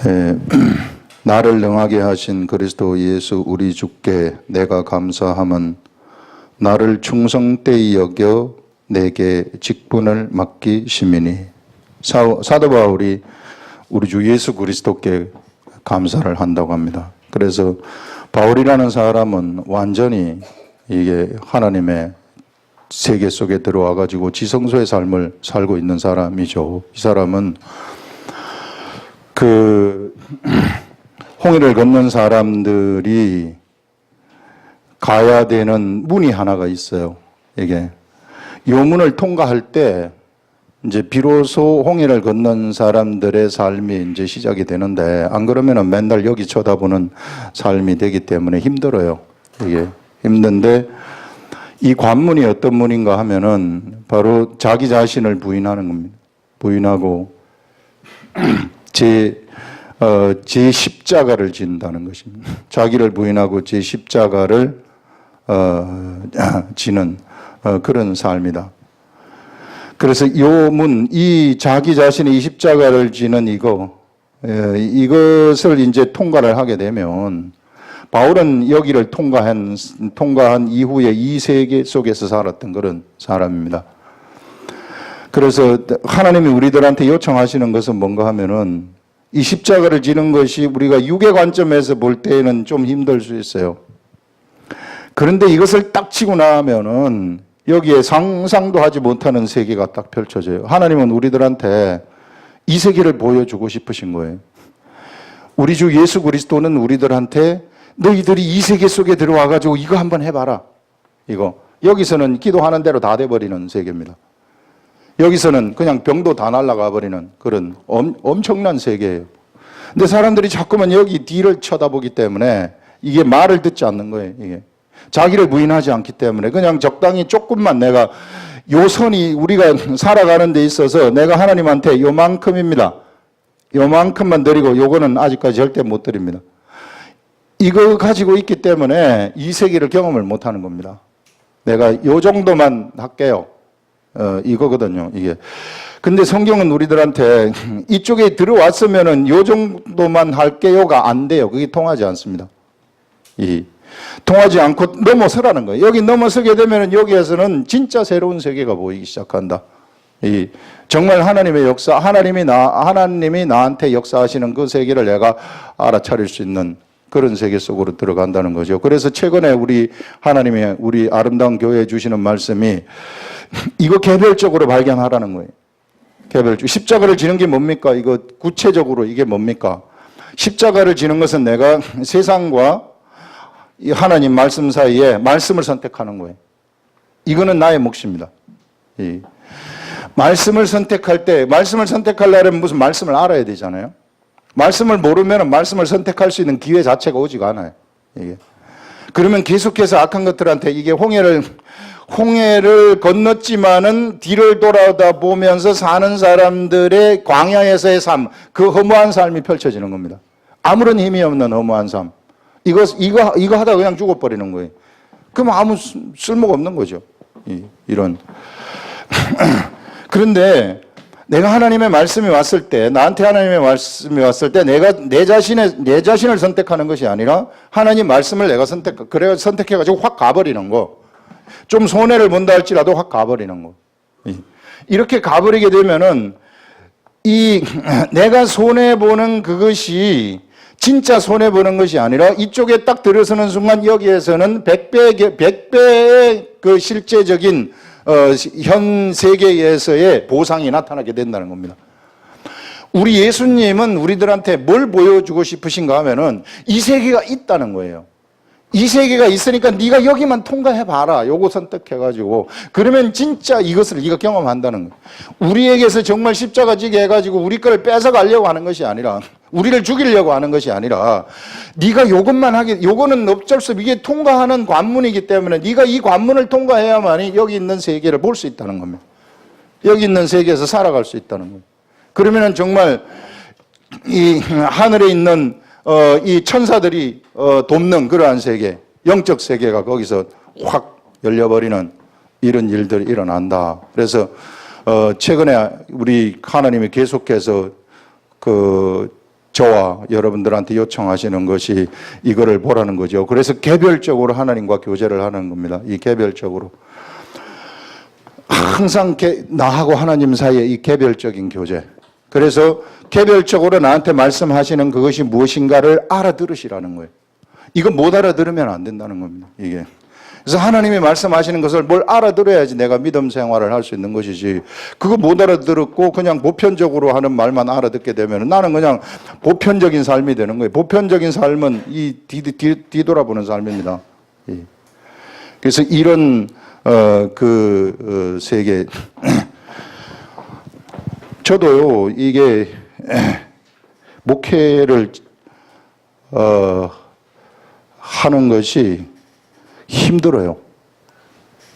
예, 나를 능하게 하신 그리스도 예수 우리 주께 내가 감사함은 나를 충성되이 여겨 내게 직분을 맡기심이니. 사도 바울이 우리 주 예수 그리스도께 감사를 한다고 합니다. 그래서 바울이라는 사람은 완전히 이게 하나님의 세계 속에 들어와 가지고 지성소의 삶을 살고 있는 사람이죠. 이 사람은 홍해를 건넌 사람들이 가야 되는 문이 하나가 있어요. 이게 요 문을 통과할 때 이제 비로소 홍해를 건넌 사람들의 삶이 이제 시작이 되는데, 안 그러면은 맨날 여기 쳐다보는 삶이 되기 때문에 힘들어요. 이게 힘든데, 이 관문이 어떤 문인가 하면은 바로 자기 자신을 부인하는 겁니다. 부인하고 제 십자가를 진다는 것입니다. 자기를 부인하고 제 십자가를 지는 그런 삶이다. 그래서 이 자기 자신의 이 십자가를 지는 이것을 이제 통과를 하게 되면, 바울은 여기를 통과한 이후에 이 세계 속에서 살았던 그런 사람입니다. 그래서 하나님이 우리들한테 요청하시는 것은 뭔가 하면은, 이 십자가를 지는 것이 우리가 육의 관점에서 볼 때에는 좀 힘들 수 있어요. 그런데 이것을 딱 치고 나면은 여기에 상상도 하지 못하는 세계가 딱 펼쳐져요. 하나님은 우리들한테 이 세계를 보여주고 싶으신 거예요. 우리 주 예수 그리스도는 우리들한테 너희들이 이 세계 속에 들어와가지고 이거 한번 해봐라. 이거. 여기서는 기도하는 대로 다 돼버리는 세계입니다. 여기서는 그냥 병도 다 날아가 버리는 그런 엄청난 세계예요. 근데 사람들이 자꾸만 여기 뒤를 쳐다보기 때문에 이게 말을 듣지 않는 거예요. 이게 자기를 부인하지 않기 때문에 그냥 적당히 조금만 내가 요 선이 우리가 살아가는 데 있어서 내가 하나님한테 요만큼입니다. 요만큼만 드리고 요거는 아직까지 절대 못 드립니다. 이거 가지고 있기 때문에 이 세계를 경험을 못 하는 겁니다. 내가 요 정도만 할게요. 이거거든요, 이게. 근데 성경은 우리들한테 이쪽에 들어왔으면은 요 정도만 할게요가 안 돼요. 그게 통하지 않습니다. 통하지 않고 넘어서라는 거예요. 여기 넘어서게 되면은 여기에서는 진짜 새로운 세계가 보이기 시작한다. 정말 하나님의 역사, 하나님이 나한테 역사하시는 그 세계를 내가 알아차릴 수 있는 그런 세계 속으로 들어간다는 거죠. 그래서 최근에 우리 하나님의 우리 아름다운 교회에 주시는 말씀이 이거 개별적으로 발견하라는 거예요. 개별적으로. 십자가를 지는 게 뭡니까? 이거 구체적으로 이게 뭡니까? 십자가를 지는 것은 내가 세상과 이 하나님 말씀 사이에 말씀을 선택하는 거예요. 이거는 나의 몫입니다. 말씀을 선택할 때, 말씀을 선택하려면 무슨 말씀을 알아야 되잖아요. 말씀을 모르면 말씀을 선택할 수 있는 기회 자체가 오지가 않아요. 이게. 그러면 계속해서 악한 것들한테 이게 홍해를 건넜지만은 뒤를 돌아다 보면서 사는 사람들의 광야에서의 삶, 그 허무한 삶이 펼쳐지는 겁니다. 아무런 힘이 없는 허무한 삶. 이거 하다가 그냥 죽어버리는 거예요. 그럼 아무 쓸모가 없는 거죠. 이런. 그런데 내가 하나님의 말씀이 왔을 때, 나한테 하나님의 말씀이 왔을 때 내가 내 자신을 선택하는 것이 아니라 하나님 말씀을 내가 선택해가지고 확 가버리는 거. 좀 손해를 본다 할지라도 확 가버리는 거. 이렇게 가버리게 되면은 내가 손해보는 그것이 진짜 손해보는 것이 아니라 이쪽에 딱 들어서는 순간 여기에서는 100배의 그 실제적인 현 세계에서의 보상이 나타나게 된다는 겁니다. 우리 예수님은 우리들한테 뭘 보여주고 싶으신가 하면은 이 세계가 있다는 거예요. 이 세계가 있으니까 네가 여기만 통과해봐라. 요거 선택해가지고. 그러면 진짜 이것을 네가 경험한다는 거예요. 우리에게서 정말 십자가 지게 해가지고 우리 거를 뺏어가려고 하는 것이 아니라, 우리를 죽이려고 하는 것이 아니라, 네가 요거는 어쩔 수 없이 이게 통과하는 관문이기 때문에 네가 이 관문을 통과해야만이 여기 있는 세계를 볼 수 있다는 겁니다. 여기 있는 세계에서 살아갈 수 있다는 거예요. 그러면은 정말 이 하늘에 있는 이 천사들이 돕는 그러한 세계, 영적 세계가 거기서 확 열려버리는 이런 일들이 일어난다. 그래서 최근에 우리 하나님이 계속해서 저와 여러분들한테 요청하시는 것이 이거를 보라는 거죠. 그래서 개별적으로 하나님과 교제를 하는 겁니다. 이 개별적으로. 항상 나하고 하나님 사이에 이 개별적인 교제. 그래서 개별적으로 나한테 말씀하시는 그것이 무엇인가를 알아들으시라는 거예요. 이거 못 알아들으면 안 된다는 겁니다. 이게. 그래서 하나님이 말씀하시는 것을 뭘 알아들어야지 내가 믿음 생활을 할 수 있는 것이지, 그거 못 알아들었고 그냥 보편적으로 하는 말만 알아듣게 되면 나는 그냥 보편적인 삶이 되는 거예요. 보편적인 삶은 이 뒤돌아보는 삶입니다. 그래서 이런 세계 저도요, 이게 목회를 하는 것이 힘들어요.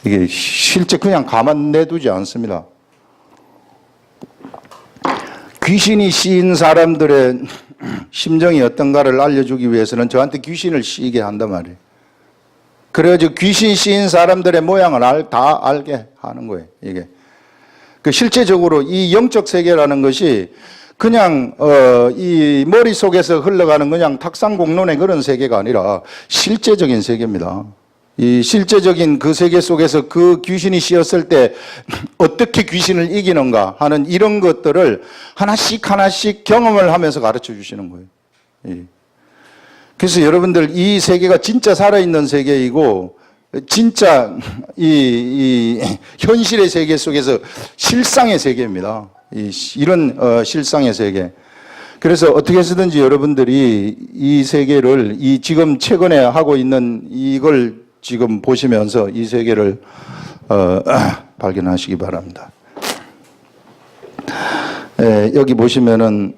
이게 실제 그냥 가만 내두지 않습니다. 귀신이 씌인 사람들의 심정이 어떤가를 알려주기 위해서는 저한테 귀신을 씌이게 한단 말이에요. 그래가지고 귀신 씌인 사람들의 모양을 다 알게 하는 거예요. 이게. 실제적으로 이 영적 세계라는 것이 그냥 이 머릿속에서 흘러가는 그냥 탁상공론의 그런 세계가 아니라 실제적인 세계입니다. 이 실제적인 그 세계 속에서 그 귀신이 씌었을 때 어떻게 귀신을 이기는가 하는 이런 것들을 하나씩 하나씩 경험을 하면서 가르쳐 주시는 거예요. 예. 그래서 여러분들 이 세계가 진짜 살아있는 세계이고 진짜 이 현실의 세계 속에서 실상의 세계입니다. 이런 실상의 세계. 그래서 어떻게 해서든지 여러분들이 이 세계를 이 지금 최근에 하고 있는 이걸 지금 보시면서 이 세계를 발견하시기 바랍니다. 여기 보시면은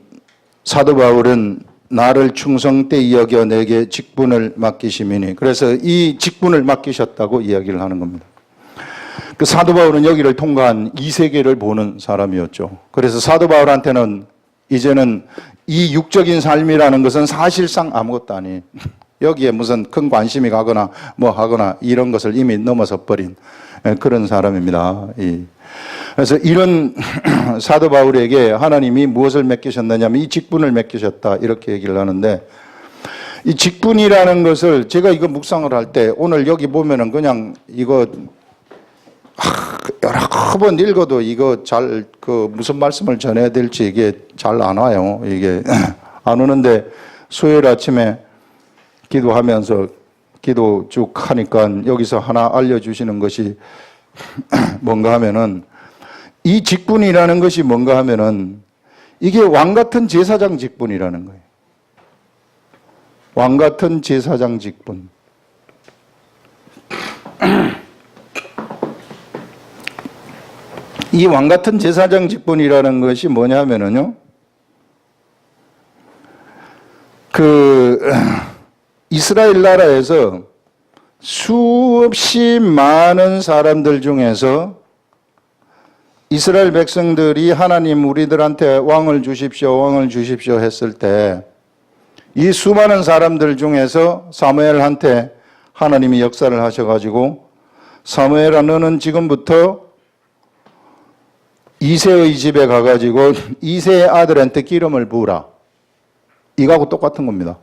사도 바울은 나를 충성되이 여겨 내게 직분을 맡기심이니, 그래서 이 직분을 맡기셨다고 이야기를 하는 겁니다. 그 사도 바울은 여기를 통과한 이 세계를 보는 사람이었죠. 그래서 사도 바울한테는 이제는 이 육적인 삶이라는 것은 사실상 아무것도 아니에요. 여기에 무슨 큰 관심이 가거나 뭐 하거나 이런 것을 이미 넘어서 버린 그런 사람입니다. 그래서 이런 사도 바울에게 하나님이 무엇을 맡기셨느냐면 이 직분을 맡기셨다, 이렇게 얘기를 하는데, 이 직분이라는 것을 제가 이거 묵상을 할 때 오늘 여기 보면은 그냥 이거 여러 번 읽어도 이거 잘 무슨 말씀을 전해야 될지 이게 잘 안 와요. 이게 안 오는데 수요일 아침에 기도하면서 기도 쭉 하니까 여기서 하나 알려주시는 것이 뭔가 하면은, 이 직분이라는 것이 뭔가 하면은 이게 왕같은 제사장 직분이라는 거예요. 왕같은 제사장 직분. 이 왕같은 제사장 직분이라는 것이 뭐냐면은요, 이스라엘 나라에서 수없이 많은 사람들 중에서 이스라엘 백성들이 하나님 우리들한테 왕을 주십시오 했을 때 이 수많은 사람들 중에서 사무엘한테 하나님이 역사를 하셔가지고, 사무엘아 너는 지금부터 이새의 집에 가가지고 이새의 아들한테 기름을 부으라. 이거하고 똑같은 겁니다.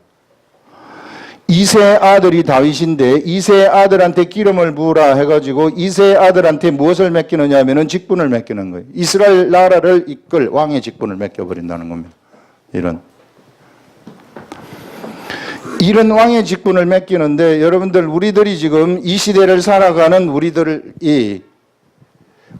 이새의 아들이 다윗인데 이새의 아들한테 기름을 부으라 해가지고 이새의 아들한테 무엇을 맡기느냐 하면은 직분을 맡기는 거예요. 이스라엘 나라를 이끌 왕의 직분을 맡겨버린다는 겁니다. 이런 왕의 직분을 맡기는데, 여러분들 우리들이 지금 이 시대를 살아가는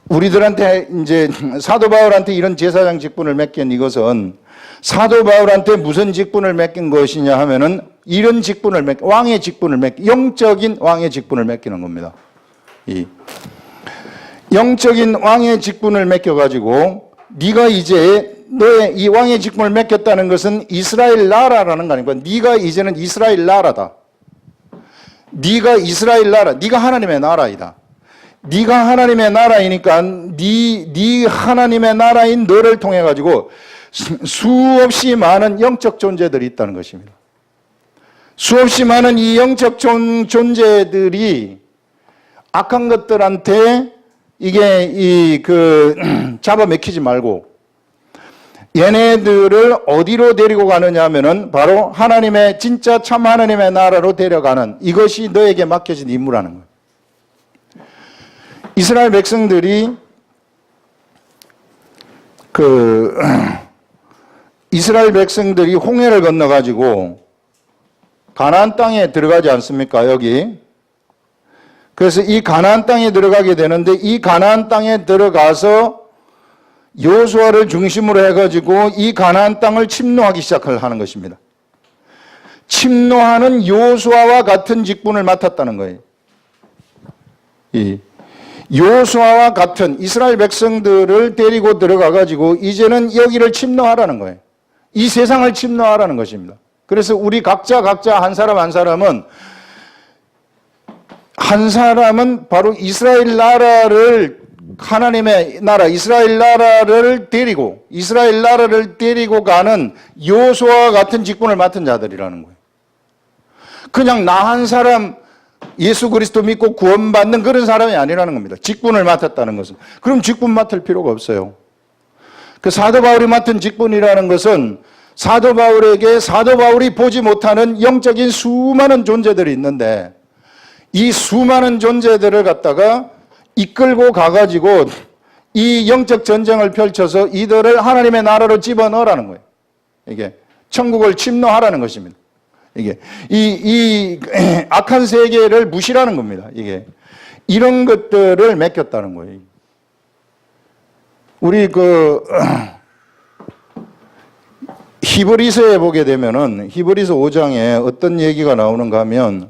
우리들한테 이제 사도 바울한테 이런 제사장 직분을 맡긴 이것은 사도 바울한테 무슨 직분을 맡긴 것이냐 하면은 이런 직분을 왕의 직분을 영적인 왕의 직분을 맡기는 겁니다. 영적인 왕의 직분을 맡겨가지고 네가 이제 너의 이 왕의 직분을 맡겼다는 것은 이스라엘 나라라는 거 아니고 네가 이제는 이스라엘 나라다. 네가 이스라엘 나라, 네가 하나님의 나라이다. 네가 하나님의 나라이니까 네 하나님의 나라인 너를 통해 가지고 수없이 많은 영적 존재들이 있다는 것입니다. 수없이 많은 이 영적 존재들이 악한 것들한테 이게 잡아먹히지 말고 얘네들을 어디로 데리고 가느냐 하면은 바로 하나님의 진짜 참 하나님의 나라로 데려가는, 이것이 너에게 맡겨진 임무라는 거예요. 이스라엘 백성들이 이스라엘 백성들이 홍해를 건너 가지고 가나안 땅에 들어가지 않습니까? 여기. 그래서 이 가나안 땅에 들어가게 되는데, 이 가나안 땅에 들어가서 여호수아를 중심으로 해가지고 이 가나안 땅을 침노하기 시작을 하는 것입니다. 침노하는 여호수아와 같은 직분을 맡았다는 거예요. 이 여호수아와 같은 이스라엘 백성들을 데리고 들어가가지고 이제는 여기를 침노하라는 거예요. 이 세상을 침노하라는 것입니다. 그래서 우리 각자 한 사람 한 사람은 바로 이스라엘 나라를, 하나님의 나라 이스라엘 나라를 데리고 가는 여호수아와 같은 직분을 맡은 자들이라는 거예요. 그냥 나 한 사람 예수 그리스도 믿고 구원받는 그런 사람이 아니라는 겁니다. 직분을 맡았다는 것은. 그럼 직분 맡을 필요가 없어요. 그 사도 바울이 맡은 직분이라는 것은 사도 바울에게 사도 바울이 보지 못하는 영적인 수많은 존재들이 있는데, 이 수많은 존재들을 갖다가 이끌고 가가지고 이 영적 전쟁을 펼쳐서 이들을 하나님의 나라로 집어넣으라는 거예요. 이게 천국을 침노하라는 것입니다. 이게 이 악한 세계를 무시라는 겁니다. 이게 이런 것들을 맡겼다는 거예요. 우리 히브리서에 보게 되면은 히브리서 5장에 어떤 얘기가 나오는가 하면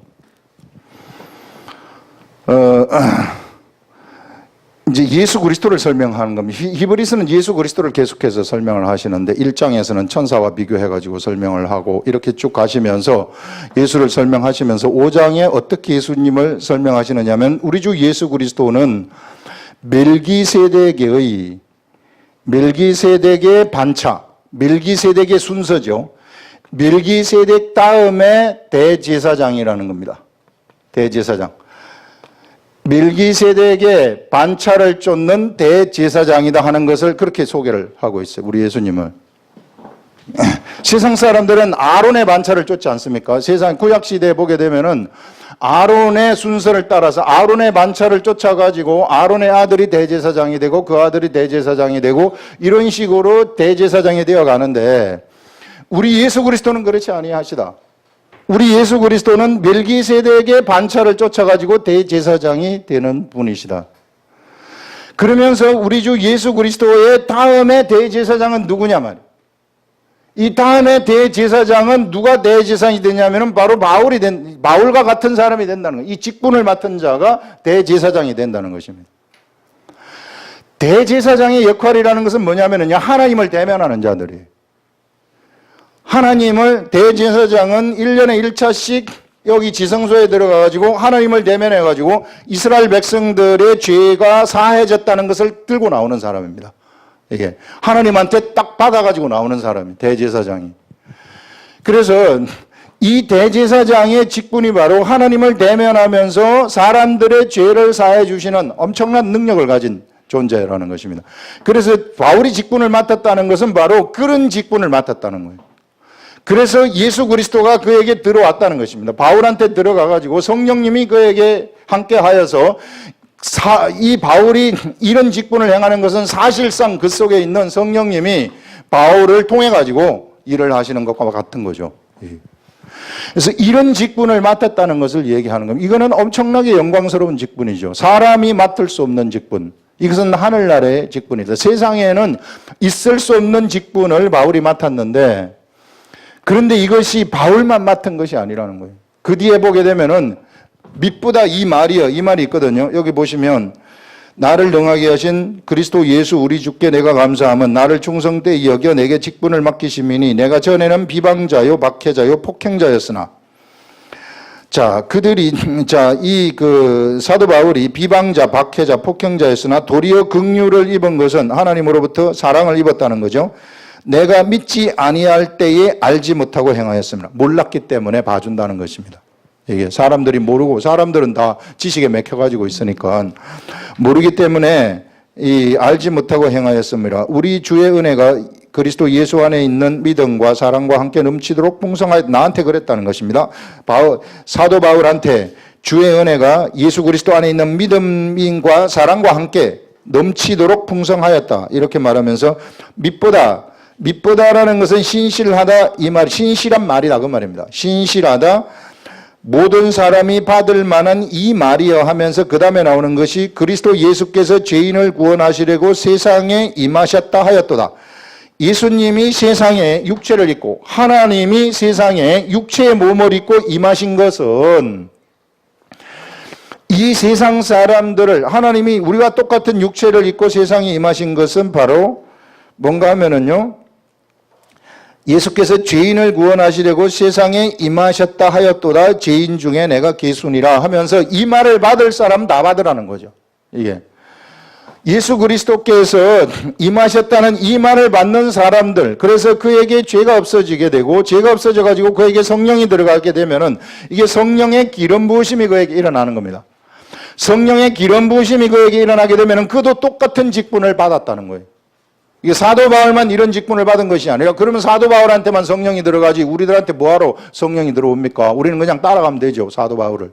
이제 예수 그리스도를 설명하는 겁니다. 히브리서는 예수 그리스도를 계속해서 설명을 하시는데 1장에서는 천사와 비교해가지고 설명을 하고 이렇게 쭉 가시면서 예수를 설명하시면서 5장에 어떻게 예수님을 설명하시느냐면, 우리 주 예수 그리스도는 멜기세덱의 반차, 멜기세덱의 순서죠. 멜기세덱 다음에 대제사장이라는 겁니다. 대제사장. 멜기세덱의 반차를 쫓는 대제사장이다 하는 것을 그렇게 소개를 하고 있어요. 우리 예수님을. 세상 사람들은 아론의 반차를 쫓지 않습니까? 세상 구약시대에 보게 되면은 아론의 순서를 따라서 아론의 반차를 쫓아가지고 아론의 아들이 대제사장이 되고 그 아들이 대제사장이 되고 이런 식으로 대제사장이 되어 가는데, 우리 예수 그리스도는 그렇지 아니하시다. 우리 예수 그리스도는 멜기세덱의 반차를 쫓아가지고 대제사장이 되는 분이시다. 그러면서 우리 주 예수 그리스도의 다음에 대제사장은 누구냐 말이에요. 이 다음에 대제사장은 누가 대제사장이 되냐면은 바로 바울과 같은 사람이 된다는 거예요. 이 직분을 맡은 자가 대제사장이 된다는 것입니다. 대제사장의 역할이라는 것은 뭐냐면은요, 하나님을 대면하는 자들이에요. 하나님을, 대제사장은 1년에 1차씩 여기 지성소에 들어가가지고 하나님을 대면해가지고 이스라엘 백성들의 죄가 사해졌다는 것을 들고 나오는 사람입니다. 이게 하나님한테 딱 받아가지고 나오는 사람이 대제사장이. 그래서 이 대제사장의 직분이 바로 하나님을 대면하면서 사람들의 죄를 사해 주시는 엄청난 능력을 가진 존재라는 것입니다. 그래서 바울이 직분을 맡았다는 것은 바로 그런 직분을 맡았다는 거예요. 그래서 예수 그리스도가 그에게 들어왔다는 것입니다. 바울한테 들어가가지고 성령님이 그에게 함께 하여서 이 바울이 이런 직분을 행하는 것은 사실상 그 속에 있는 성령님이 바울을 통해가지고 일을 하시는 것과 같은 거죠. 그래서 이런 직분을 맡았다는 것을 얘기하는 겁니다. 이거는 엄청나게 영광스러운 직분이죠. 사람이 맡을 수 없는 직분. 이것은 하늘나라의 직분이다. 세상에는 있을 수 없는 직분을 바울이 맡았는데, 그런데 이것이 바울만 맡은 것이 아니라는 거예요. 그 뒤에 보게 되면은 밑보다 이 말이 있거든요. 여기 보시면 나를 능하게 하신 그리스도 예수 우리 주께 내가 감사함은 나를 충성되이 여겨 내게 직분을 맡기심이니 내가 전에는 비방자요 박해자요 폭행자였으나, 이 사도 바울이 비방자, 박해자, 폭행자였으나 도리어 긍휼을 입은 것은 하나님으로부터 사랑을 입었다는 거죠. 내가 믿지 아니할 때에 알지 못하고 행하였습니다. 몰랐기 때문에 봐준다는 것입니다. 이게 사람들이 모르고, 사람들은 다 지식에 맥혀가지고 있으니까 모르기 때문에 알지 못하고 행하였습니다. 우리 주의 은혜가 그리스도 예수 안에 있는 믿음과 사랑과 함께 넘치도록 풍성하여 나한테 그랬다는 것입니다. 사도 바울한테 주의 은혜가 예수 그리스도 안에 있는 믿음과 사랑과 함께 넘치도록 풍성하였다. 이렇게 말하면서 믿보다라는 것은 신실하다 이 말, 신실한 말이다 그 말입니다. 신실하다. 모든 사람이 받을 만한 이 말이여 하면서 그 다음에 나오는 것이 그리스도 예수께서 죄인을 구원하시려고 세상에 임하셨다 하였도다. 예수님이 세상에 육체를 입고 하나님이 세상에 육체의 몸을 입고 임하신 것은 이 세상 사람들을 하나님이 우리가 똑같은 육체를 입고 세상에 임하신 것은 바로 뭔가 하면은요. 예수께서 죄인을 구원하시려고 세상에 임하셨다 하였도다. 죄인 중에 내가 개순이라 하면서 이 말을 받을 사람 다 받으라는 거죠. 이게 예수 그리스도께서 임하셨다는 이 말을 받는 사람들, 그래서 그에게 죄가 없어지게 되고 죄가 없어져 가지고 그에게 성령이 들어가게 되면은 이게 성령의 기름 부으심이 그에게 일어나는 겁니다. 성령의 기름 부으심이 그에게 일어나게 되면은 그도 똑같은 직분을 받았다는 거예요. 이게 사도 바울만 이런 직분을 받은 것이 아니라 그러면 사도 바울한테만 성령이 들어가지 우리들한테 뭐하러 성령이 들어옵니까? 우리는 그냥 따라가면 되죠, 사도 바울을.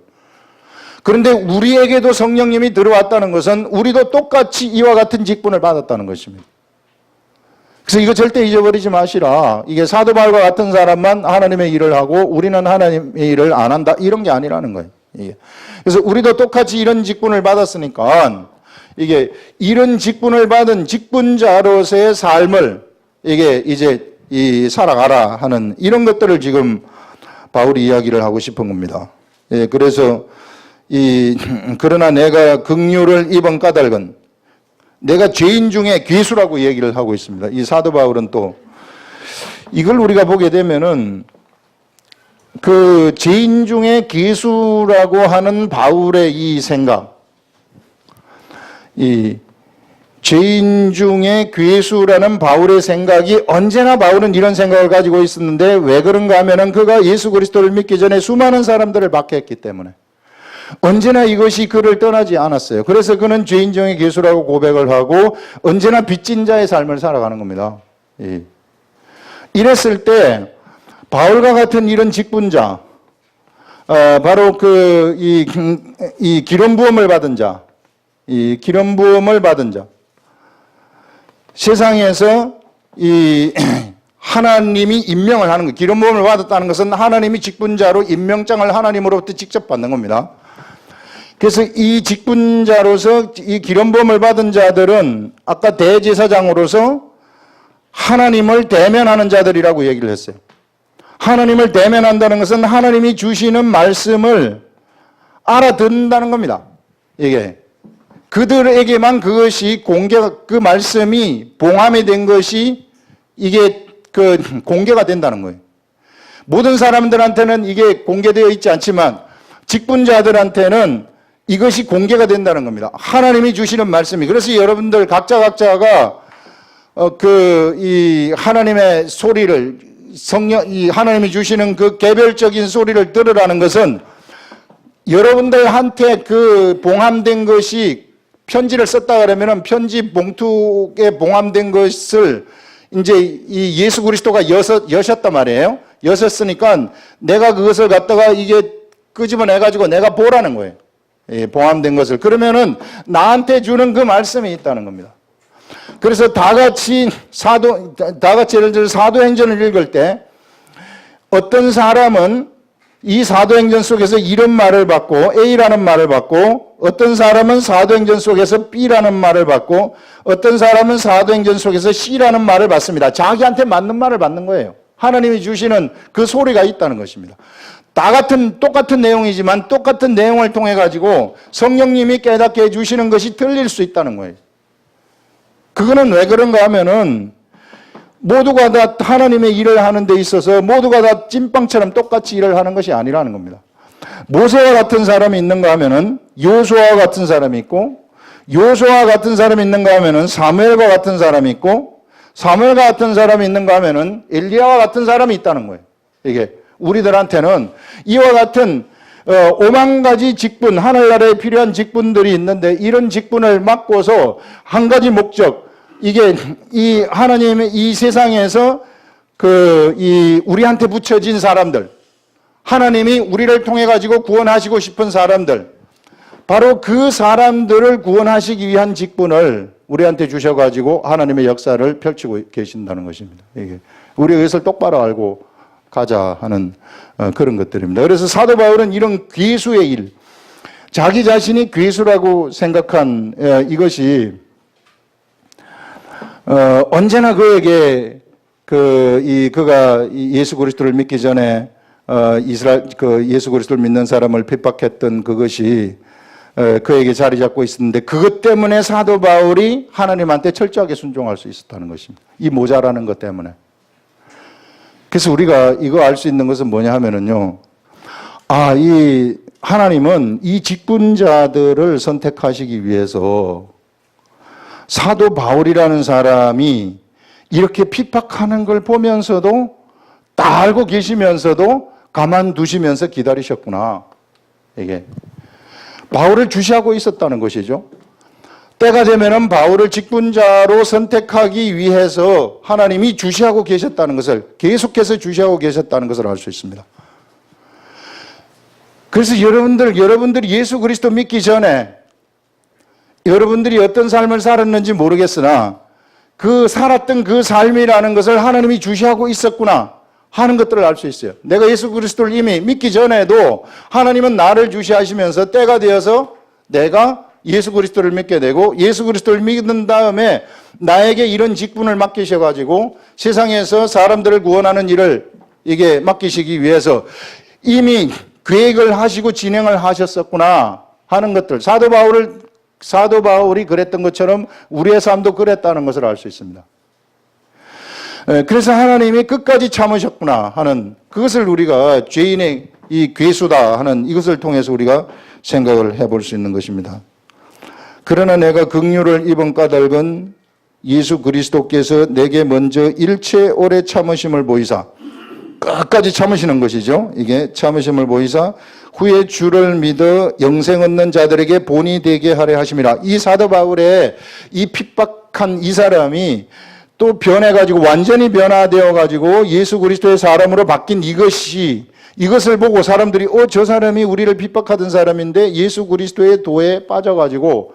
그런데 우리에게도 성령님이 들어왔다는 것은 우리도 똑같이 이와 같은 직분을 받았다는 것입니다. 그래서 이거 절대 잊어버리지 마시라. 이게 사도 바울과 같은 사람만 하나님의 일을 하고 우리는 하나님의 일을 안 한다 이런 게 아니라는 거예요. 이게. 그래서 우리도 똑같이 이런 직분을 받았으니까 이게 이런 직분을 받은 직분자로서의 삶을 이게 이제 살아가라 하는 이런 것들을 지금 바울이 이야기를 하고 싶은 겁니다. 예, 그래서 그러나 내가 긍휼을 입은 까닭은 내가 죄인 중에 괴수라고 얘기를 하고 있습니다. 이 사도 바울은 또 이걸 우리가 보게 되면은 그 죄인 중에 괴수라고 하는 바울의 이 생각, 이 죄인 중에 괴수라는 바울의 생각이 언제나 바울은 이런 생각을 가지고 있었는데 왜 그런가 하면은 그가 예수 그리스도를 믿기 전에 수많은 사람들을 박해했기 때문에 언제나 이것이 그를 떠나지 않았어요. 그래서 그는 죄인 중에 괴수라고 고백을 하고 언제나 빚진 자의 삶을 살아가는 겁니다. 이랬을 때 바울과 같은 이런 직분자, 바로 이 기름 부음을 받은 자, 이 기름 부음을 받은 자, 세상에서 이 하나님이 임명을 하는 것, 기름 부음을 받았다는 것은 하나님이 직분자로 임명장을 하나님으로부터 직접 받는 겁니다. 그래서 이 직분자로서 이 기름 부음을 받은 자들은 아까 대제사장으로서 하나님을 대면하는 자들이라고 얘기를 했어요. 하나님을 대면한다는 것은 하나님이 주시는 말씀을 알아듣는다는 겁니다. 이게 그들에게만 그것이 그 말씀이 봉함이 된 것이 이게 공개가 된다는 거예요. 모든 사람들한테는 이게 공개되어 있지 않지만 직분자들한테는 이것이 공개가 된다는 겁니다. 하나님이 주시는 말씀이. 그래서 여러분들 각자가 이 하나님의 소리를 이 하나님이 주시는 그 개별적인 소리를 들으라는 것은 여러분들한테 그 봉함된 것이 편지를 썼다 그러면은 편지 봉투에 봉함된 것을 이제 이 예수 그리스도가 여셨단 말이에요. 여셨으니까 내가 그것을 갖다가 이게 끄집어내가지고 내가 보라는 거예요. 봉함된 것을. 그러면은 나한테 주는 그 말씀이 있다는 겁니다. 그래서 다 같이 예를 들어 사도행전을 읽을 때 어떤 사람은 이 사도행전 속에서 이런 말을 받고 A라는 말을 받고 어떤 사람은 사도행전 속에서 B라는 말을 받고 어떤 사람은 사도행전 속에서 C라는 말을 받습니다. 자기한테 맞는 말을 받는 거예요. 하나님이 주시는 그 소리가 있다는 것입니다. 똑같은 내용이지만 똑같은 내용을 통해 가지고 성령님이 깨닫게 해주시는 것이 틀릴 수 있다는 거예요. 그거는 왜 그런가 하면은 모두가 다 하나님의 일을 하는 데 있어서 모두가 다 찐빵처럼 똑같이 일을 하는 것이 아니라는 겁니다. 모세와 같은 사람이 있는가 하면은 요수아와 같은 사람이 있고 요수아와 같은 사람이 있는가 하면은 사무엘과 같은 사람이 있고 사무엘과 같은 사람이 있는가 하면은 엘리야와 같은 사람이 있다는 거예요. 이게 우리들한테는 이와 같은 5만 가지 직분, 하늘나라에 필요한 직분들이 있는데 이런 직분을 맡고서 한 가지 목적, 이게 이 하나님의 이 세상에서 우리한테 붙여진 사람들, 하나님이 우리를 통해 가지고 구원하시고 싶은 사람들, 바로 그 사람들을 구원하시기 위한 직분을 우리한테 주셔가지고 하나님의 역사를 펼치고 계신다는 것입니다. 이게 우리가 이것을 똑바로 알고 가자 하는 그런 것들입니다. 그래서 사도 바울은 이런 괴수의 일, 자기 자신이 괴수라고 생각한 이것이 언제나 그에게 그가 예수 그리스도를 믿기 전에 예수 그리스도를 믿는 사람을 핍박했던 그것이 그에게 자리 잡고 있었는데, 그것 때문에 사도 바울이 하나님한테 철저하게 순종할 수 있었다는 것입니다. 이 모자라는 것 때문에. 그래서 우리가 이거 알 수 있는 것은 뭐냐 하면은요, 이 하나님은 이 직분자들을 선택하시기 위해서 사도 바울이라는 사람이 이렇게 피박하는 걸 보면서도, 다 알고 계시면서도 가만두시면서 기다리셨구나. 이게 바울을 주시하고 있었다는 것이죠. 때가 되면은 바울을 직분자로 선택하기 위해서 하나님이 주시하고 계셨다는 것을, 계속해서 주시하고 계셨다는 것을 알 수 있습니다. 그래서 여러분들이 예수 그리스도 믿기 전에 여러분들이 어떤 삶을 살았는지 모르겠으나 살았던 그 삶이라는 것을 하나님이 주시하고 있었구나 하는 것들을 알 수 있어요. 내가 예수 그리스도를 이미 믿기 전에도 하나님은 나를 주시하시면서 때가 되어서 내가 예수 그리스도를 믿게 되고, 예수 그리스도를 믿는 다음에 나에게 이런 직분을 맡기셔가지고 세상에서 사람들을 구원하는 일을 이게 맡기시기 위해서 이미 계획을 하시고 진행을 하셨었구나 하는 것들, 사도 바울이 그랬던 것처럼 우리의 삶도 그랬다는 것을 알 수 있습니다. 그래서 하나님이 끝까지 참으셨구나 하는, 그것을 우리가 죄인의 이 괴수다 하는 이것을 통해서 우리가 생각을 해볼 수 있는 것입니다. 그러나 내가 긍휼을 입은 까닭은 예수 그리스도께서 내게 먼저 일체 오래 참으심을 보이사, 끝까지 참으시는 것이죠. 이게 참으심을 보이사 후에 주를 믿어 영생 얻는 자들에게 본이 되게 하려 하심이라. 이 사도 바울의 이 핍박한 이 사람이 또 변해가지고 완전히 변화되어가지고 예수 그리스도의 사람으로 바뀐 이것을 보고 사람들이 저 사람이 우리를 핍박하던 사람인데 예수 그리스도의 도에 빠져가지고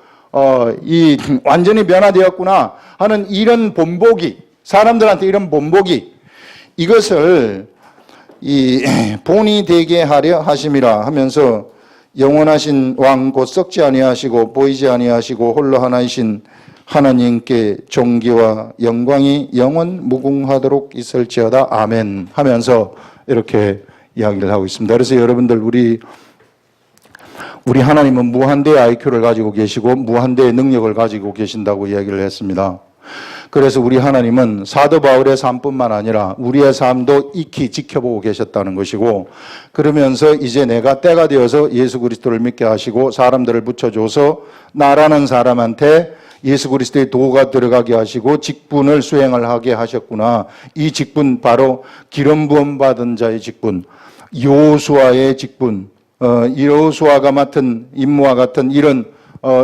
완전히 변화되었구나 하는 이런 본보기, 사람들한테 이런 본보기, 이것을 본이 되게 하려 하심이라 하면서 영원하신 왕 곧 썩지 아니하시고 보이지 아니하시고 홀로 하나이신 하나님께 존귀와 영광이 영원 무궁하도록 있을지어다 아멘 하면서 이렇게 이야기를 하고 있습니다. 그래서 여러분들 우리 하나님은 무한대의 IQ를 가지고 계시고 무한대의 능력을 가지고 계신다고 이야기를 했습니다. 그래서 우리 하나님은 사도 바울의 삶뿐만 아니라 우리의 삶도 익히 지켜보고 계셨다는 것이고, 그러면서 이제 내가 때가 되어서 예수 그리스도를 믿게 하시고 사람들을 붙여줘서 나라는 사람한테 예수 그리스도의 도가 들어가게 하시고 직분을 수행을 하게 하셨구나. 이 직분 바로 기름 부음 받은 자의 직분, 여호수아의 직분, 여호수아가 맡은 임무와 같은 이런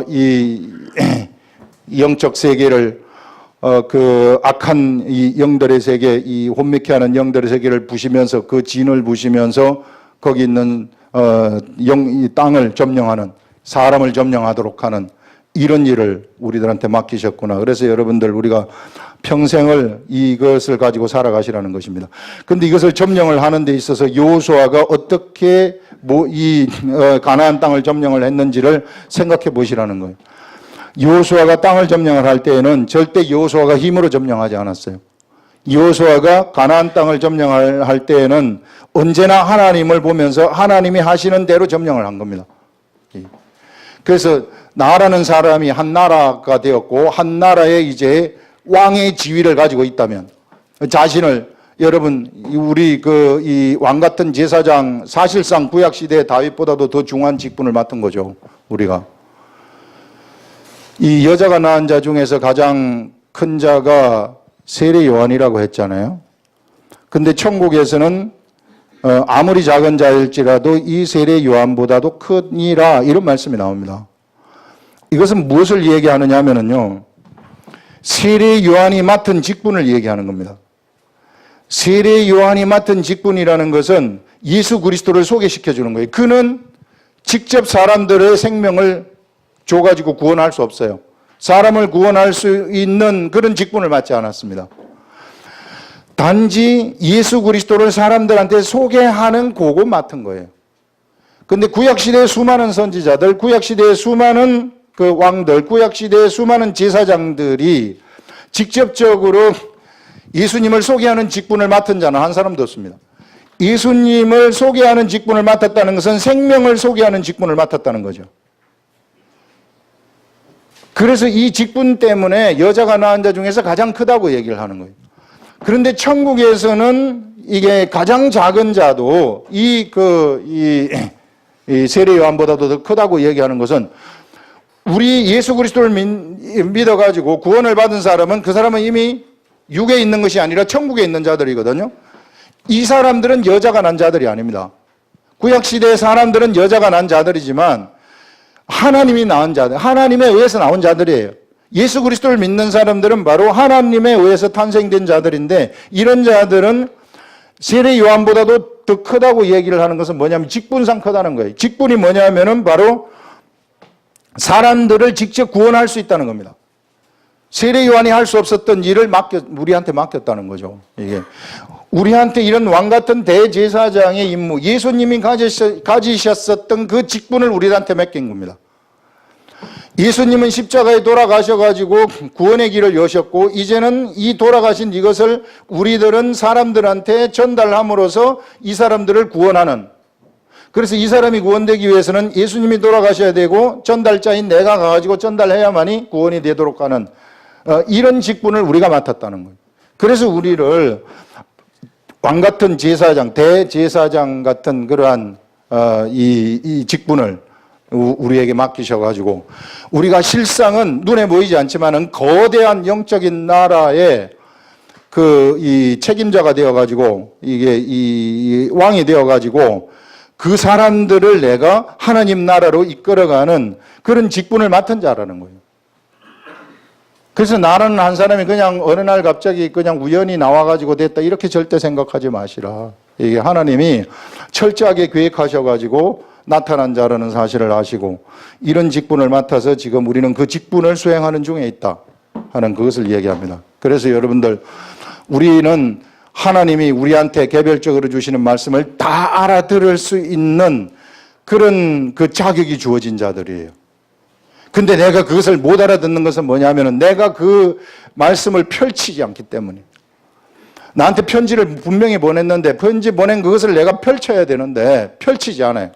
이 영적 세계를 악한 이 영들의 세계, 이 혼미케 하는 영들의 세계를 부시면서 그 진을 부시면서 거기 있는 이 땅을 점령하는, 사람을 점령하도록 하는 이런 일을 우리들한테 맡기셨구나. 그래서 여러분들 우리가 평생을 이것을 가지고 살아가시라는 것입니다. 그런데 이것을 점령을 하는 데 있어서 여호수아가 어떻게 이 가나안 땅을 점령을 했는지를 생각해 보시라는 거예요. 여호수아가 땅을 점령을 할 때에는 절대 여호수아가 힘으로 점령하지 않았어요. 여호수아가 가나안 땅을 점령을 할 때에는 언제나 하나님을 보면서 하나님이 하시는 대로 점령을 한 겁니다. 그래서 나라는 사람이 한 나라가 되었고 한 나라에 이제 왕의 지위를 가지고 있다면 자신을, 여러분 우리 이 왕 같은 제사장, 사실상 구약 시대 다윗보다도 더 중요한 직분을 맡은 거죠. 우리가 이 여자가 낳은 자 중에서 가장 큰 자가 세례 요한이라고 했잖아요. 근데 천국에서는 아무리 작은 자일지라도 이 세례 요한보다도 크니라 이런 말씀이 나옵니다. 이것은 무엇을 얘기하느냐 하면요, 세례 요한이 맡은 직분을 얘기하는 겁니다. 세례 요한이 맡은 직분이라는 것은 예수 그리스도를 소개시켜 주는 거예요. 그는 직접 사람들의 생명을 줘가지고 구원할 수 없어요. 사람을 구원할 수 있는 그런 직분을 맡지 않았습니다. 단지 예수 그리스도를 사람들한테 소개하는 그거 맡은 거예요. 근데 구약시대의 수많은 선지자들, 구약시대의 수많은 그 왕들, 구약시대의 수많은 제사장들이 직접적으로 예수님을 소개하는 직분을 맡은 자는 한 사람도 없습니다. 예수님을 소개하는 직분을 맡았다는 것은 생명을 소개하는 직분을 맡았다는 거죠. 그래서 이 직분 때문에 여자가 낳은 자 중에서 가장 크다고 얘기를 하는 거예요. 그런데 천국에서는 이게 가장 작은 자도 이 세례 요한보다도 더 크다고 얘기하는 것은 우리 예수 그리스도를 믿어가지고 구원을 받은 사람은 그 사람은 이미 육에 있는 것이 아니라 천국에 있는 자들이거든요. 이 사람들은 여자가 난 자들이 아닙니다. 구약시대의 사람들은 여자가 난 자들이지만 하나님이 낳은 자들, 하나님에 의해서 나온 자들이에요. 예수 그리스도를 믿는 사람들은 바로 하나님에 의해서 탄생된 자들인데 이런 자들은 세례 요한보다도 더 크다고 얘기를 하는 것은 뭐냐면 직분상 크다는 거예요. 직분이 뭐냐면은 바로 사람들을 직접 구원할 수 있다는 겁니다. 세례 요한이 할 수 없었던 일을 우리한테 맡겼다는 거죠. 이게 우리한테 이런 왕 같은 대제사장의 임무, 예수님이 가지셨었던 그 직분을 우리한테 맡긴 겁니다. 예수님은 십자가에 돌아가셔가지고 구원의 길을 여셨고 이제는 이 돌아가신 이것을 우리들은 사람들한테 전달함으로써 이 사람들을 구원하는, 그래서 이 사람이 구원되기 위해서는 예수님이 돌아가셔야 되고 전달자인 내가 가가지고 전달해야만이 구원이 되도록 하는 이런 직분을 우리가 맡았다는 거예요. 그래서 우리를 왕 같은 제사장, 대제사장 같은 그러한 이 직분을 우리에게 맡기셔가지고 우리가 실상은 눈에 보이지 않지만은 거대한 영적인 나라의 이 책임자가 되어가지고 이게 이 왕이 되어가지고 그 사람들을 내가 하나님 나라로 이끌어가는 그런 직분을 맡은 자라는 거예요. 그래서 나는 한 사람이 그냥 어느 날 갑자기 그냥 우연히 나와가지고 됐다 이렇게 절대 생각하지 마시라. 이게 하나님이 철저하게 계획하셔가지고 나타난 자라는 사실을 아시고 이런 직분을 맡아서 지금 우리는 그 직분을 수행하는 중에 있다 하는 그것을 얘기합니다. 그래서 여러분들 우리는 하나님이 우리한테 개별적으로 주시는 말씀을 다 알아들을 수 있는 그런 그 자격이 주어진 자들이에요. 근데 내가 그것을 못 알아듣는 것은 뭐냐면은 내가 그 말씀을 펼치지 않기 때문에. 나한테 편지를 분명히 보냈는데 편지 보낸 그것을 내가 펼쳐야 되는데 펼치지 않아요.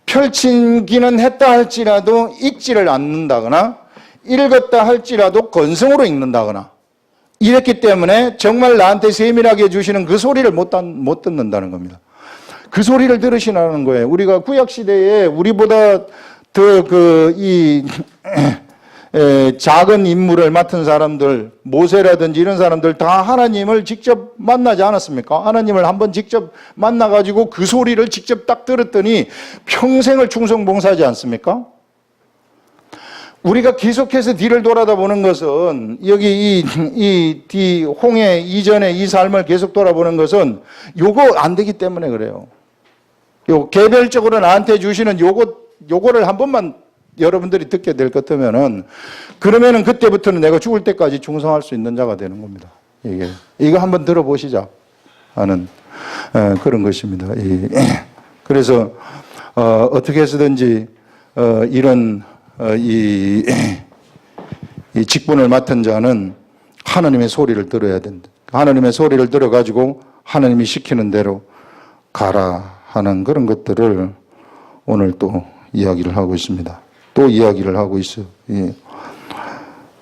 펼치기는 했다 할지라도 읽지를 않는다거나 읽었다 할지라도 건성으로 읽는다거나 이랬기 때문에 정말 나한테 세밀하게 주시는 그 소리를 못 듣는다는 겁니다. 그 소리를 들으시라는 거예요. 우리가 구약시대에 우리보다 더 작은 임무를 맡은 사람들, 모세라든지 이런 사람들 다 하나님을 직접 만나지 않았습니까? 하나님을 한번 직접 만나가지고 그 소리를 직접 딱 들었더니 평생을 충성봉사하지 않습니까? 우리가 계속해서 뒤를 돌아다보는 것은 여기 이 홍해 이전에 이 삶을 계속 돌아보는 것은 요거 안 되기 때문에 그래요. 요 개별적으로 나한테 주시는 요거를 한 번만 여러분들이 듣게 될 것 같으면은 그러면은 그때부터는 내가 죽을 때까지 충성할 수 있는 자가 되는 겁니다. 이거 한번 들어보시자 하는 그런 것입니다. 그래서 어떻게 해서든지 이런 이 직분을 맡은 자는 하나님의 소리를 들어야 된다. 하나님의 소리를 들어가지고 하나님이 시키는 대로 가라 하는 그런 것들을 오늘 또 이야기를 하고 있습니다. 또 이야기를 하고 있어요.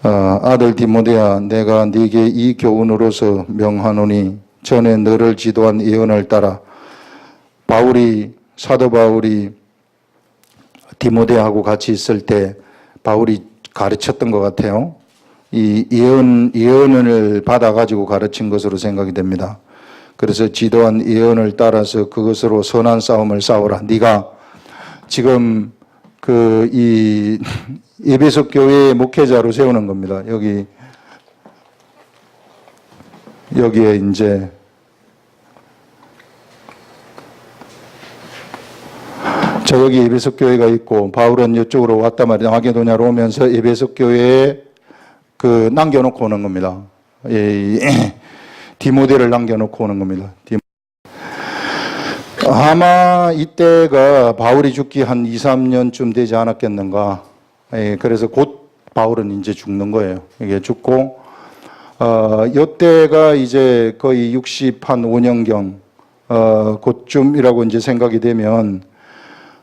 아들 디모데야, 내가 네게 이 교훈으로서 명하노니 전에 너를 지도한 예언을 따라 사도 바울이 디모데하고 같이 있을 때 바울이 가르쳤던 것 같아요. 이 예언을 받아가지고 가르친 것으로 생각이 됩니다. 그래서 지도한 예언을 따라서 그것으로 선한 싸움을 싸우라. 네가 지금 이 에베소 교회의 목회자로 세우는 겁니다. 여기 여기에 이제 저 여기 에베소 교회가 있고 바울은 이쪽으로 왔단 말이야. 마게도냐로 오면서 에베소 교회에 그 남겨놓고 오는 겁니다. 디모데를 남겨놓고 오는 겁니다. 아마 이때가 바울이 죽기 한 2, 3년쯤 되지 않았겠는가. 그래서 곧 바울은 이제 죽는 거예요. 이게 죽고, 이때가 이제 거의 65년경, 그쯤이라고 이제 생각이 되면,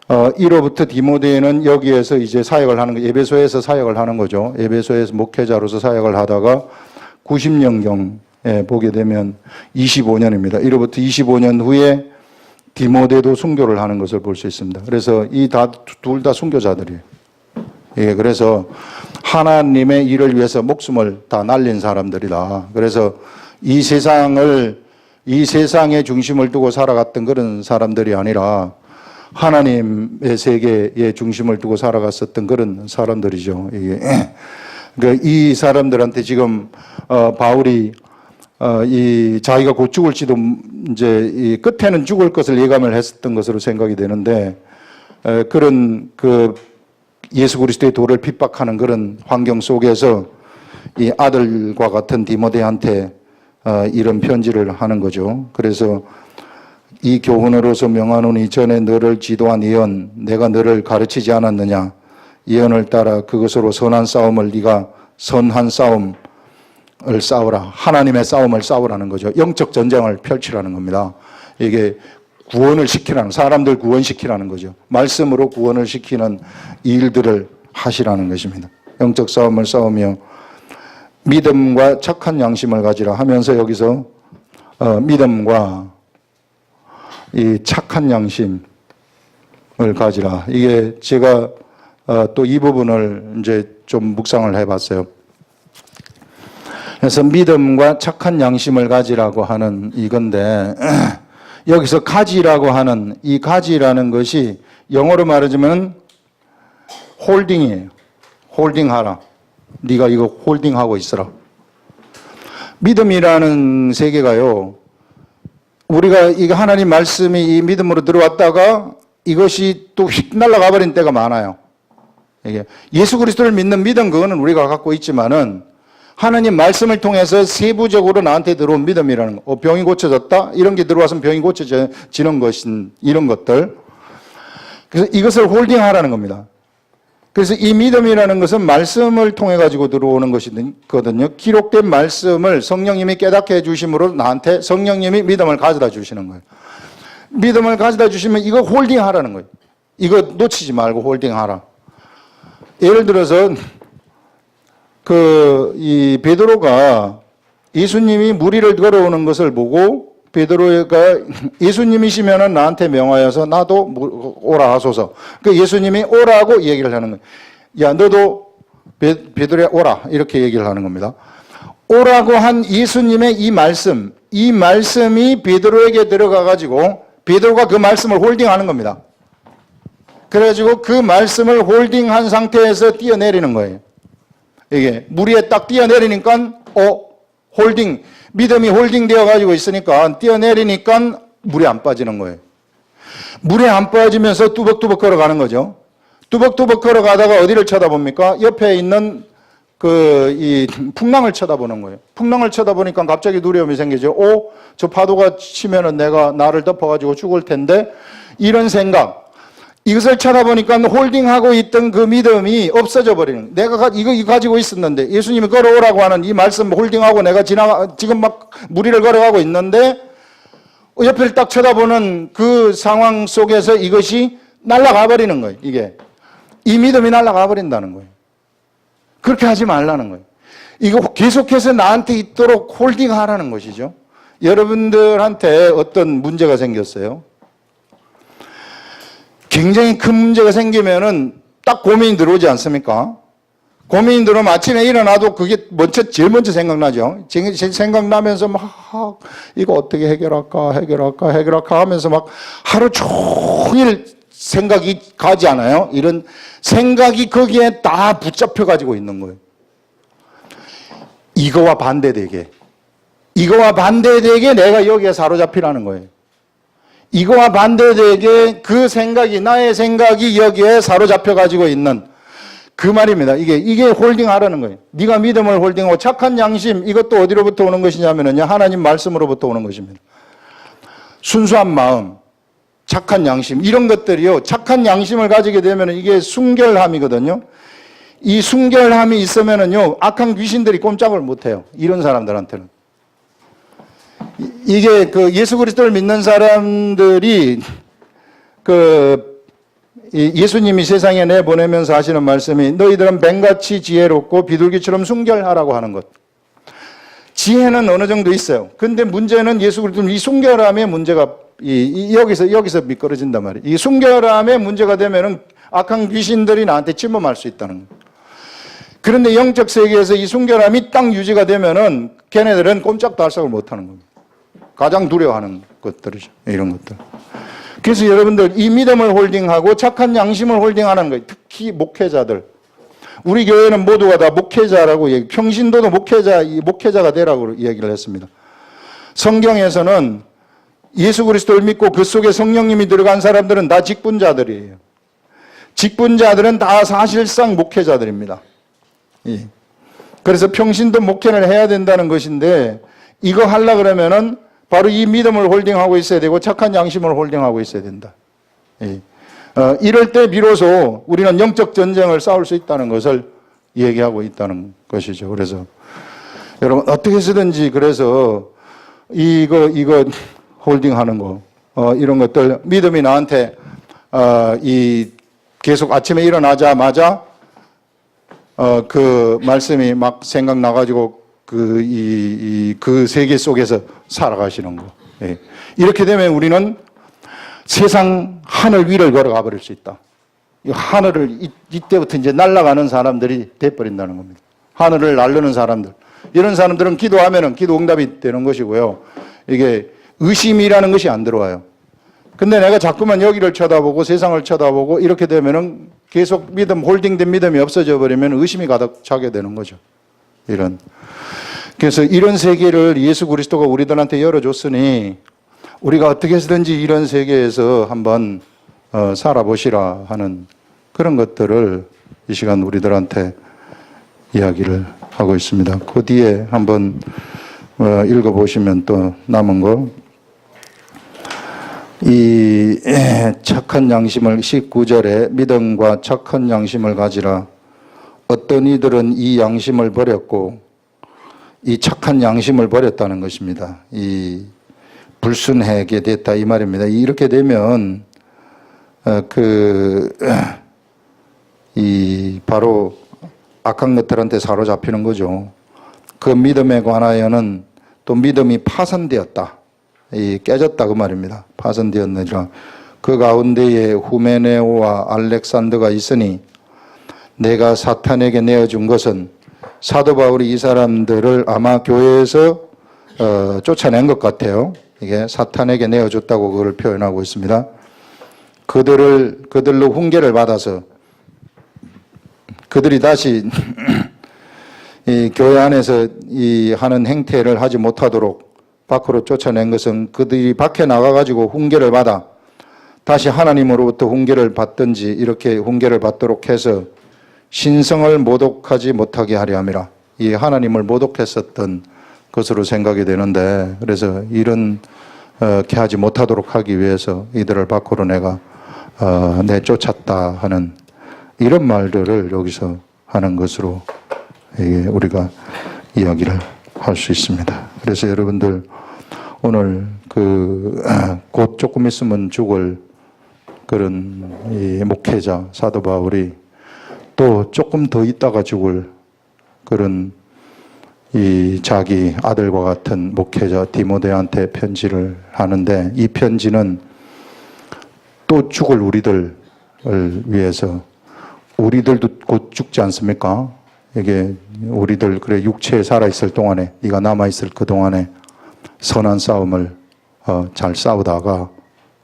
1호부터 디모데는 여기에서 이제 사역을 하는 거, 에베소에서 사역을 하는 거죠. 에베소에서 목회자로서 사역을 하다가 90년경에 보게 되면 25년입니다. 1호부터 25년 후에 디모데도 순교를 하는 것을 볼 수 있습니다. 그래서 둘 다 순교자들이에요. 예, 그래서 하나님의 일을 위해서 목숨을 다 날린 사람들이다. 그래서 이 세상의 중심을 두고 살아갔던 그런 사람들이 아니라 하나님의 세계의 중심을 두고 살아갔었던 그런 사람들이죠. 이게. 그러니까 이 사람들한테 지금 바울이 이 자기가 곧 죽을지도 이제 이 끝에는 죽을 것을 예감을 했었던 것으로 생각이 되는데 그런 그 예수 그리스도의 도를 핍박하는 그런 환경 속에서 이 아들과 같은 디모데한테 이런 편지를 하는 거죠. 그래서 이 교훈으로서 명하노니 전에 너를 지도한 예언 내가 너를 가르치지 않았느냐 예언을 따라 그것으로 선한 싸움을 네가 선한 싸움을 싸우라. 하나님의 싸움을 싸우라는 거죠. 영적 전쟁을 펼치라는 겁니다. 이게 구원을 시키라는, 사람들 구원시키라는 거죠. 말씀으로 구원을 시키는 일들을 하시라는 것입니다. 영적 싸움을 싸우며 믿음과 착한 양심을 가지라 하면서 여기서 믿음과 이 착한 양심을 가지라. 이게 제가 또 이 부분을 이제 좀 묵상을 해봤어요. 그래서 믿음과 착한 양심을 가지라고 하는 이건데 여기서 가지라고 하는 이 가지라는 것이 영어로 말하자면 홀딩이에요. 홀딩하라. 네가 이거 홀딩하고 있어라. 믿음이라는 세계가요. 우리가 이거 하나님 말씀이 이 믿음으로 들어왔다가 이것이 또 휙 날아가 버린 때가 많아요. 이게 예수 그리스도를 믿는 믿음 그거는 우리가 갖고 있지만은 하나님 말씀을 통해서 세부적으로 나한테 들어온 믿음이라는 거. 병이 고쳐졌다? 이런 게 들어와서 병이 고쳐지는 것인 이런 것들. 그래서 이것을 홀딩하라는 겁니다. 그래서 이 믿음이라는 것은 말씀을 통해 가지고 들어오는 것이거든요. 기록된 말씀을 성령님이 깨닫게 해주심으로 나한테 성령님이 믿음을 가져다 주시는 거예요. 믿음을 가져다 주시면 이거 홀딩하라는 거예요. 이거 놓치지 말고 홀딩하라. 예를 들어서 이 베드로가 예수님이 무리를 걸어오는 것을 보고 베드로가 예수님이시면은 나한테 명하여서 나도 오라 하소서. 그 예수님이 오라고 얘기를 하는 거예요. 야, 너도 베드로야 오라. 이렇게 얘기를 하는 겁니다. 오라고 한 예수님의 이 말씀이 베드로에게 들어가 가지고 베드로가 그 말씀을 홀딩하는 겁니다. 그래가지고 그 말씀을 홀딩한 상태에서 뛰어내리는 거예요. 이게 무리에 딱 뛰어내리니까 홀딩 믿음이 홀딩되어 가지고 있으니까 뛰어내리니까 물에 안 빠지는 거예요. 물에 안 빠지면서 뚜벅뚜벅 걸어가는 거죠. 뚜벅뚜벅 걸어가다가 어디를 쳐다봅니까? 옆에 있는 이 풍랑을 쳐다보는 거예요. 풍랑을 쳐다보니까 갑자기 두려움이 생기죠. 저 파도가 치면은 나를 덮어가지고 죽을 텐데 이런 생각. 이것을 쳐다보니까 홀딩하고 있던 그 믿음이 없어져 버리는. 내가 이거 가지고 있었는데 예수님이 걸어오라고 하는 이 말씀 홀딩하고 내가 지금 막 무리를 걸어가고 있는데 옆을 딱 쳐다보는 그 상황 속에서 이것이 날아가 버리는 거예요. 이게 이 믿음이 날아가 버린다는 거예요. 그렇게 하지 말라는 거예요. 이거 계속해서 나한테 있도록 홀딩하라는 것이죠. 여러분들한테 어떤 문제가 생겼어요? 굉장히 큰 문제가 생기면은 딱 고민이 들어오지 않습니까? 고민이 들어오면 아침에 일어나도 그게 제일 먼저 생각나죠. 생각나면서 막 이거 어떻게 해결할까 하면서 막 하루 종일 생각이 가지 않아요? 이런 생각이 거기에 다 붙잡혀 가지고 있는 거예요. 이거와 반대되게 이거와 반대되게 내가 여기에 사로잡히라는 거예요. 이거와 반대되게 그 생각이, 나의 생각이 여기에 사로잡혀 가지고 있는 그 말입니다. 이게 홀딩하라는 거예요. 네가 믿음을 홀딩하고 착한 양심, 이것도 어디로부터 오는 것이냐면요, 하나님 말씀으로부터 오는 것입니다. 순수한 마음, 착한 양심, 이런 것들이요, 착한 양심을 가지게 되면 이게 순결함이거든요. 이 순결함이 있으면은요, 악한 귀신들이 꼼짝을 못 해요. 이런 사람들한테는. 이게 그 예수 그리스도를 믿는 사람들이 예수님이 세상에 내보내면서 하시는 말씀이 너희들은 뱀같이 지혜롭고 비둘기처럼 순결하라고 하는 것. 지혜는 어느 정도 있어요. 근데 문제는 예수 그리스도는 이 순결함의 문제가 여기서 미끄러진단 말이에요. 이 순결함의 문제가 되면은 악한 귀신들이 나한테 침범할 수 있다는 거예요. 그런데 영적 세계에서 이 순결함이 딱 유지가 되면은 걔네들은 꼼짝도 할 생각을 못 하는 겁니다. 가장 두려워하는 것들이죠. 이런 것들. 그래서 여러분들 이 믿음을 홀딩하고 착한 양심을 홀딩하는 거예요. 특히 목회자들. 우리 교회는 모두가 다 목회자라고 평신도도 목회자가 되라고 얘기를 했습니다. 성경에서는 예수 그리스도를 믿고 그 속에 성령님이 들어간 사람들은 다 직분자들이에요. 직분자들은 다 사실상 목회자들입니다. 예. 그래서 평신도 목회를 해야 된다는 것인데 이거 하려고 그러면은 바로 이 믿음을 홀딩하고 있어야 되고 착한 양심을 홀딩하고 있어야 된다. 예. 이럴 때 비로소 우리는 영적 전쟁을 싸울 수 있다는 것을 얘기하고 있다는 것이죠. 그래서 여러분 어떻게 해서든지 그래서 이거 홀딩하는 거 이런 것들 믿음이 나한테 계속 아침에 일어나자마자 그 말씀이 막 생각나가지고 그 세계 속에서 살아가시는 거. 예. 이렇게 되면 우리는 세상 하늘 위를 걸어가 버릴 수 있다. 이 하늘을 이때부터 이제 날아가는 사람들이 돼버린다는 겁니다. 하늘을 날르는 사람들. 이런 사람들은 기도하면은 기도 응답이 되는 것이고요. 이게 의심이라는 것이 안 들어와요. 근데 내가 자꾸만 여기를 쳐다보고 세상을 쳐다보고 이렇게 되면은 계속 홀딩된 믿음이 없어져 버리면 의심이 가득 차게 되는 거죠. 그래서 이런 세계를 예수 그리스도가 우리들한테 열어줬으니 우리가 어떻게 해서든지 이런 세계에서 한번 살아보시라 하는 그런 것들을 이 시간 우리들한테 이야기를 하고 있습니다. 그 뒤에 한번 읽어보시면 또 남은 거. 이 착한 양심을 19절에 믿음과 착한 양심을 가지라. 어떤 이들은 이 양심을 버렸고 이 착한 양심을 버렸다는 것입니다. 이 불순하게 됐다 이 말입니다. 이렇게 되면 바로 악한 것들한테 사로잡히는 거죠. 그 믿음에 관하여는 또 믿음이 파손되었다. 깨졌다 그 말입니다. 파손되었느니라. 그 가운데에 후메네오와 알렉산더가 있으니 내가 사탄에게 내어준 것은 사도 바울이 이 사람들을 아마 교회에서 쫓아낸 것 같아요. 이게 사탄에게 내어줬다고 그걸 표현하고 있습니다. 그들로 훈계를 받아서 그들이 다시 이 교회 안에서 이 하는 행태를 하지 못하도록 밖으로 쫓아낸 것은 그들이 밖에 나가가지고 훈계를 받아 다시 하나님으로부터 훈계를 받든지 이렇게 훈계를 받도록 해서 신성을 모독하지 못하게 하려 함이라. 이 하나님을 모독했었던 것으로 생각이 되는데 그래서 이렇게 하지 못하도록 하기 위해서 이들을 밖으로 내가 내쫓았다 하는 이런 말들을 여기서 하는 것으로 우리가 이야기를 할 수 있습니다. 그래서 여러분들 오늘 곧 조금 있으면 죽을 그런 이 목회자 사도 바울이 또 조금 더 있다가 죽을 그런 이 자기 아들과 같은 목회자 디모데한테 편지를 하는데 이 편지는 또 죽을 우리들을 위해서 우리들도 곧 죽지 않습니까? 이게 우리들 그래 육체에 살아있을 동안에 네가 남아있을 그 동안에 선한 싸움을 잘 싸우다가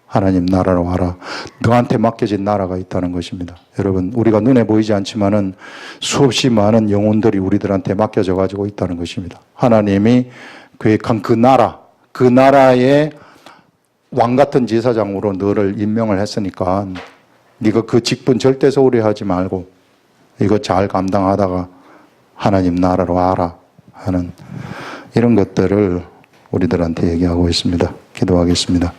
하나님 나라로 와라. 너한테 맡겨진 나라가 있다는 것입니다. 여러분 우리가 눈에 보이지 않지만은 수없이 많은 영혼들이 우리들한테 맡겨져 가지고 있다는 것입니다. 하나님이 계획한 그 나라의 왕 같은 제사장으로 너를 임명을 했으니까 네가 그 직분 절대 소홀히 하지 말고 이거 잘 감당하다가 하나님 나라로 와라 하는 이런 것들을 우리들한테 얘기하고 있습니다. 기도하겠습니다.